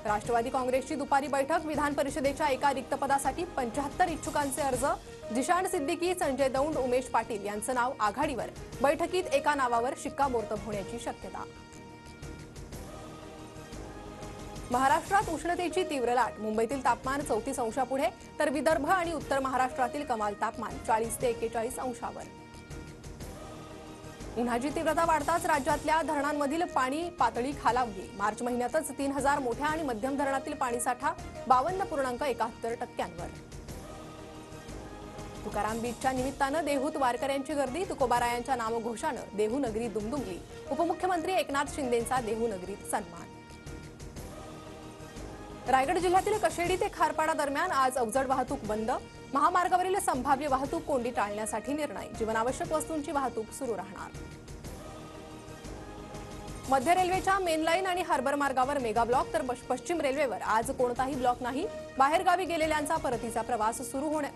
राष्ट्रवादी काँग्रेसची दुपारी बैठक। विधान परिषदेच्या एका रिक्त पदासाठी 75 इच्छुकांचे अर्ज। जिशान सिद्दीकी, संजय दौंड, उमेश पाटील यांचं नाव आघाडीवर। बैठकीत एका नावावर शिक्कामोर्तब होण्याची शक्यता। महाराष्ट्रात उष्णतेची तीव्र लाट। मुंबईतील तापमान 34 अंशापुढे, तर विदर्भ आणि उत्तर महाराष्ट्रातील कमाल तापमान 40 ते 41 अंशावर। उन्हाची तीव्रता वाढताच राज्यातल्या धरणांमधील पाणी पातळी खालावली। मार्च महिन्यातच 3000 मोठ्या आणि मध्यम धरणातील पाणीसाठा 52.71%वर। तुकाराम बीजच्या निमित्तानं देहूत वारकऱ्यांची गर्दी। तुकोबारायांच्या नामघोषानं देहू नगरी दुमदुमली। उपमुख्यमंत्री एकनाथ शिंदेंचा देहू नगरीत सन्मान। रायगड जिल्ह्यातील कशेडी ते खारपाडा दरम्यान आज अवजड वाहतूक बंद। महामार्गावरील संभाव्य वाहतूक कोंडी टाळण्यासाठी निर्णय। जीवनावश्यक वस्तूंची वाहतूक सुरू राहणार। मध्य रेल्वेच्या मेन लाईन आणि हार्बर मार्गावर मेगा ब्लॉक, तर पश्चिम रेल्वेवर आज कोणताही ब्लॉक नाही। बाहेरगावी गेलेल्यांचा परतीचा प्रवास सुरू होणार।